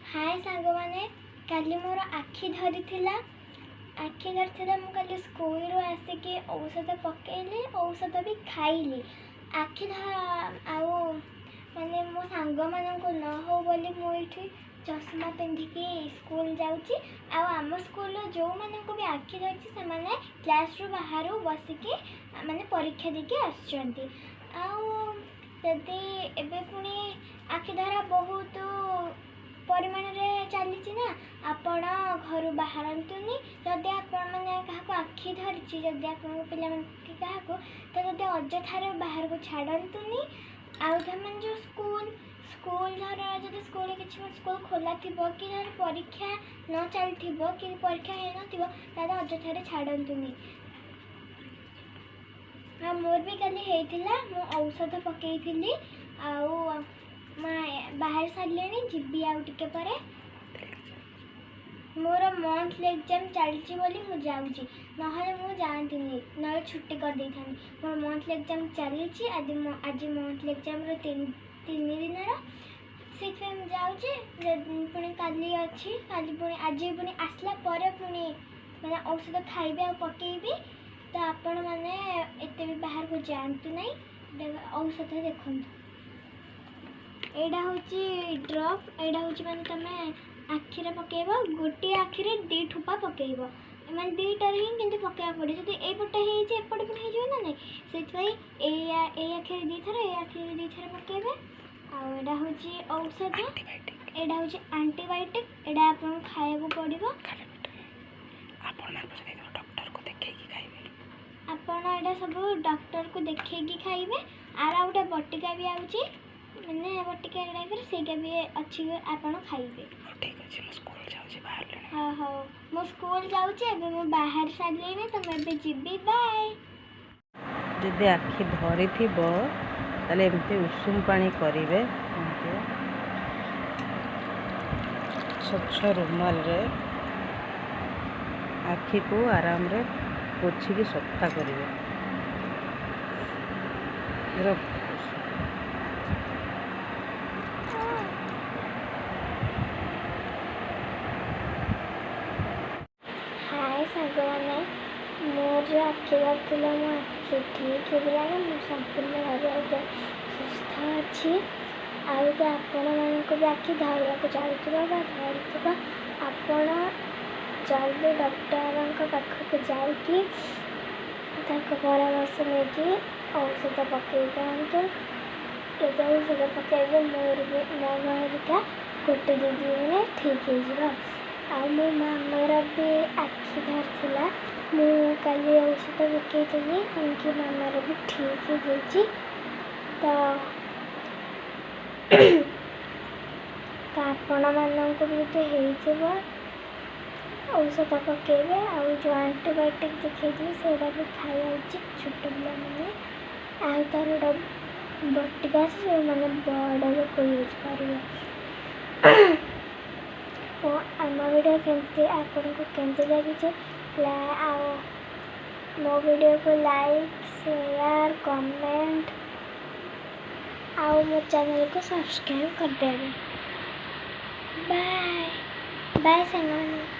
हाय सांग मैंने काली मोर आखि धरी मु काली स्कूल रू आसिकी औषध पकेली औषध भी खाइली आखि आउ माने मो सांग मानू न हो बोली मुझे चश्मा पिंधिकी स्कूल जाऊँगी आम स्कूल जो मानक भी आखि धरी से माने क्लास रू बाहर बसिकी माने परीक्षा देकी आसुचंती आदि एबे पुणी आखि धरा बहुत परिमाण रे चली ना आपण घर बाहरतुनि जदि आपण मैंने क्या आखि धरी जदि आप क्या तो अजथार बाहर को छाड़तुनि आने जो स्कूल स्कूल धर जब स्कूल किसी स्कूल खोला थी कि धर परीक्षा न चलती कि परीक्षा हो अजथार छाड़तुनि मोर भी कल होता औषध पकई बाहर सारे जीवी आउ टे पर मोर मंथली एग्जाम चलती बोली मुझे जाऊँगी ना जाती ना छुट्टी कर दे था मोर मंथली एग्जाम चली आज मंथली एग्जाम तीन दिन से जाऊँगी पुणी काली अच्छी काली पुणी आज पुणी आसला पुणी मैंने औषध खाइबे आ पकेबी तो आपण मैंने एत भी बाहर को जातु नहीं औषध देखु एटा हूँ ड्रप एटा हूँ मैंने तुम आखिरे पकेब गोटे आखिरे दी ठोपा पकेब मैंने दीटार ही पकेवा पड़े जो एपटे होपटे पुणी हो ना नहीं से आखिरे दी थर ए आखिरे दी थर पकेबे आटा हूँ औषध एटा हूँ आंटीबायोटिक एटा आप खाया पड़ो आपण एटा सब डॉक्टर को देखी खाइबे आर गोटे बटिका भी आउची मैंने बटिका टाइप से भी अच्छी आपड़ खाइबे ठीक अच्छे मो स्कूल जाऊँ बाहर हाँ हाँ मो स्कूल जाऊँ मु बाहर सारे तो मुझे जीवी बाय जदि आखि धरी ताले एमती उषुम पानी करेंगे स्वच्छ रुमाल रे आखि को आराम रे पोछिकी सफा करेंगे मोर जो आखि धरला मो आखि ठीक होगा मुझे संपूर्ण भाव सुस्थ अच्छी आगे आपण मानक भी आखि धरवा चाहूँ धरवा आपण जल्दी डॉक्टर पाखक जाकि परामर्श नहीं औषध पकई दिखाँ जब औषध पकड़े मोर भी मो नरिका गोटे दी दिन ठीक हो मो मामार भी आखि धरला मु काली औषध पकई कि मामार भी ठीक हो तो आपण मानक भी जो हो औषध पकड़े आउ जो आंटीबायोटिक देखी से भी खाया उचित छोट पिला मैंने आ तार बटिका से मैंने बड़ लोग यूज कर आम वीडियो केमती आपन को केमती लगी मो वीडियो को लाइक शेयर कमेंट आउ मो चैनल को सब्सक्राइब कर देवे बाय बाय संगवानी।